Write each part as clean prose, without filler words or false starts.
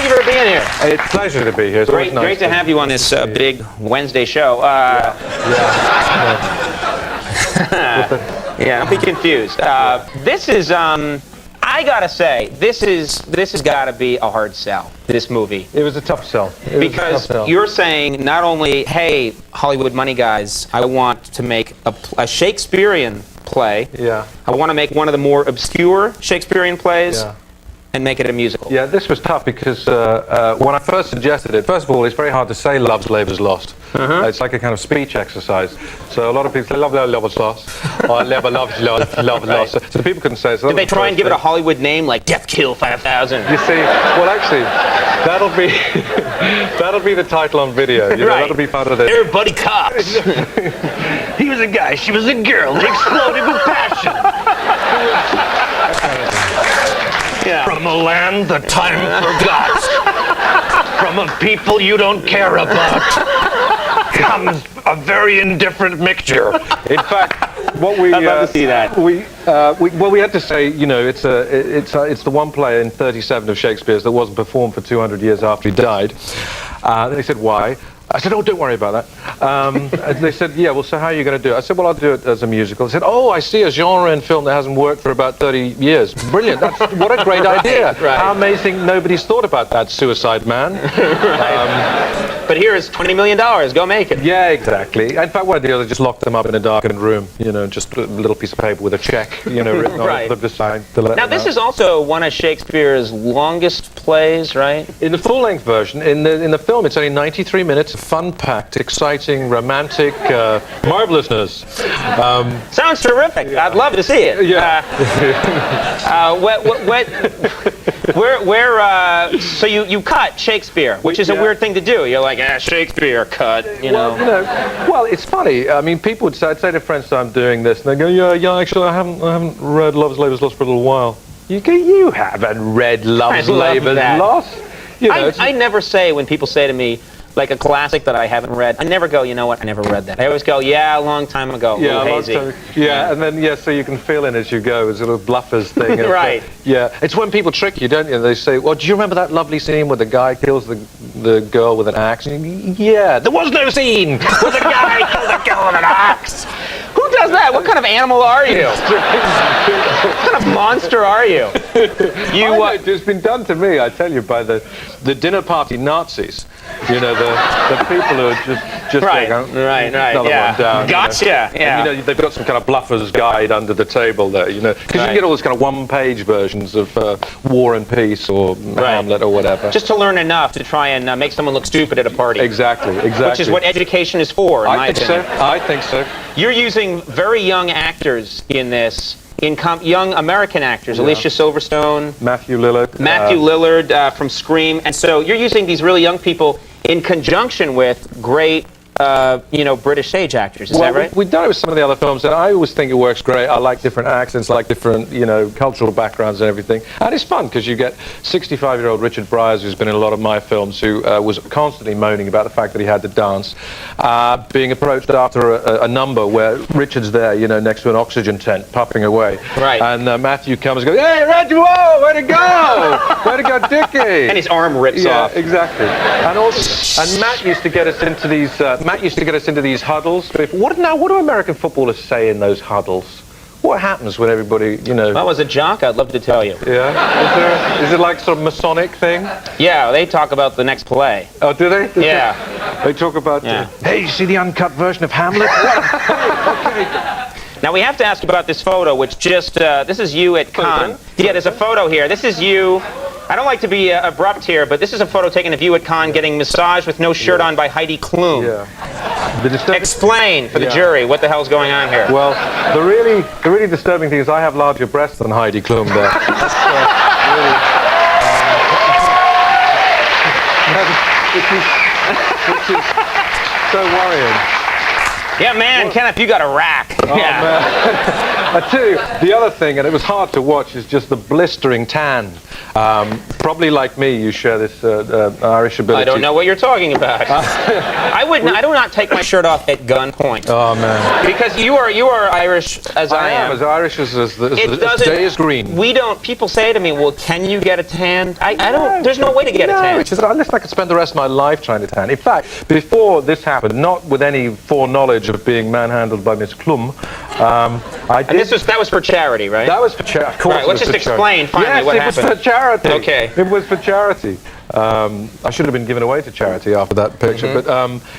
you for being here. It's a pleasure to be here. It's Great, nice great to have you on this big Wednesday show. Yeah, don't be confused. This is, I gotta say, this has gotta be a hard sell, this movie. It was a tough sell. Because you're saying not only, hey, Hollywood money guys, I want to make a Shakespearean play. Yeah. I want to make one of the more obscure Shakespearean plays. Yeah. And make it a musical. Yeah, this was tough because when I first suggested it, first of all, it's very hard to say love's labour's lost. It's like a kind of speech exercise. So a lot of people say love is lost, or love's lost. So people couldn't say it. So did they try and give it a Hollywood name like Death Kill 5000? You see, well actually, that'll be the title on video. You know, right. That'll be part of it. Everybody cops. He was a guy, she was a girl. They exploded with passion. Yeah. From a land the time forgot, from a people you don't care about, comes a very indifferent mixture. In fact, what we I'd love to see that. We had to say, you know, it's the one play in 37 of Shakespeare's that wasn't performed for 200 years after he died. They said, why? I said, oh, don't worry about that. And they said, yeah, well, so how are you going to do it? I said, well, I'll do it as a musical. They said, oh, I see, a genre in film that hasn't worked for about 30 years. Brilliant. What a great idea. Right. How amazing nobody's thought about that, Suicide Man. Right. But here is $20 million. Go make it. Yeah, exactly. In fact, what I did is I just locked them up in a darkened room, you know, just a little piece of paper with a check, you know, written on it, to sign. Now, this is also one of Shakespeare's longest plays, right? In the full-length version, in the film, it's only 93 minutes. Fun-packed, exciting, romantic, marvelousness. Sounds terrific. I'd love to see it. Yeah. So you cut Shakespeare, which is a weird thing to do. You're like, Shakespeare cut, you know. Well, it's funny. I mean, people would say, I'd say to friends that I'm doing this, and they go, yeah, actually, I haven't read Love's Labour's Lost for a little while. You haven't read Love's Labour's Lost? You know, I never say, when people say to me, like a classic that I haven't read, I never go, you know what, I never read that. I always go, yeah, a long time ago. Yeah, a long time. Yeah, and then, so you can feel it as you go, as a little bluffers thing. Right. Yeah, it's when people trick you, don't you? They say, well, do you remember that lovely scene where the guy kills the girl with an axe? Yeah, there was no scene where the guy killed the girl with an axe. Who does that? What kind of animal are you? What kind of monster are you? It's been done to me, I tell you, by the dinner party Nazis. You know, the people who are just right, like, yeah. One down. Gotcha. You know? Yeah. And, you know, they've got some kind of bluffer's guide under the table there. You know, because you can get all those kind of one-page versions of War and Peace or Hamlet or whatever. Just to learn enough to try and make someone look stupid at a party. Exactly. Which is what education is for, in my opinion. I think so. You're using very young actors in this. Young American actors, Alicia Silverstone, Matthew Lillard from Scream, and so you're using these really young people in conjunction with great, British stage actors. Is that right? We've done it with some of the other films, and I always think it works great. I like different accents, like different, cultural backgrounds and everything, and it's fun because you get 65-year-old Richard Briers, who's been in a lot of my films, who was constantly moaning about the fact that he had to dance, being approached after a number where Richard's there, next to an oxygen tent, puffing away. Right. And Matthew comes and goes, "Hey, Reggie, whoa, way to go! Way to go, Dickie!" And his arm rips off. Yeah, exactly. And Matt used to get us into these huddles. What do American footballers say in those huddles? What happens when everybody, Well, I was a jock, I'd love to tell you. Yeah? Is it like some Masonic thing? Yeah, they talk about the next play. Oh, do they? Yeah. They talk about, hey, you see the uncut version of Hamlet? Okay. Now, we have to ask about this photo, which this is you at Cannes. Yeah, there's a photo here. This is you. I don't like to be abrupt here, but this is a photo taken of you at Cannes getting massaged with no shirt on by Heidi Klum. Yeah. Explain for the jury what the hell's going on here. Well, the really disturbing thing is I have larger breasts than Heidi Klum there. Which is so worrying. Yeah, man, Kenneth, you got a rack. Two, the other thing, and it was hard to watch, is just the blistering tan. Probably like me, you share this Irish ability. I don't know what you're talking about. I do not take my shirt off at gunpoint. Oh man! Because you are Irish as I am. As Irish as the day is green. We don't. People say to me, "Well, can you get a tan?" I don't. There's no way to get a tan. Which is, listen, I could spend the rest of my life trying to tan. In fact, before this happened, not with any foreknowledge of being manhandled by Miss Klum, I did. And that was for charity, right? That was for charity. Of course. Right, let's just explain finally what happened. Yes, it was for charity. Okay. It was for charity. I should have been given away to charity after that picture, but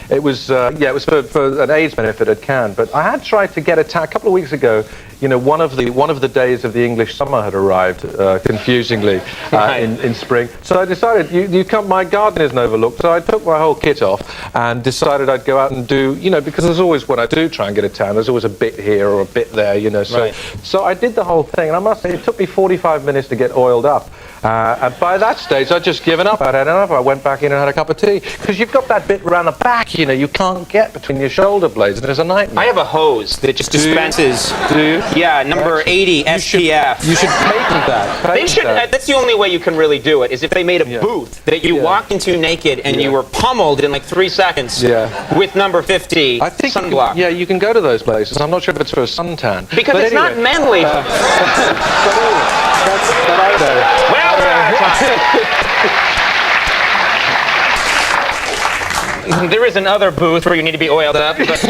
it was for an AIDS benefit at Cannes. But I had tried to get a couple of weeks ago. You know, one of the days of the English summer had arrived, confusingly, in spring. So I decided, you come. My garden isn't overlooked, so I took my whole kit off and decided I'd go out and do, because there's always, when I do try and get a tan, there's always a bit here or a bit there, So I did the whole thing, and I must say, it took me 45 minutes to get oiled up. And by that stage, I'd just given up. I'd had enough. I went back in and had a cup of tea. Because you've got that bit around the back, you can't get between your shoulder blades, and it's a nightmare. I have a hose that just dispenses. Do you? Yeah, number 80 SPF. You should patent that. They should. That's the only way you can really do it, is if they made a booth that you walked into naked and you were pummeled in like 3 seconds with number 50 sunblock. You can go to those places. I'm not sure if it's for a suntan. Because it's not manly. But I know. Well, there is another booth where you need to be oiled up, but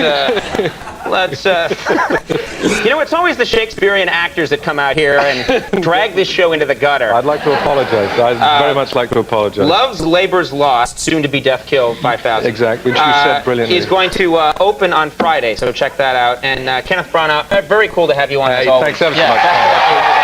let's... it's always the Shakespearean actors that come out here and drag this show into the gutter. I'd like to apologize. I'd very much like to apologize. Love's Labor's Lost, soon to be Death Kill 5000. Exactly, which you said brilliantly. Is going to open on Friday, so check that out. And Kenneth Branagh, very cool to have you on. Thanks ever so much.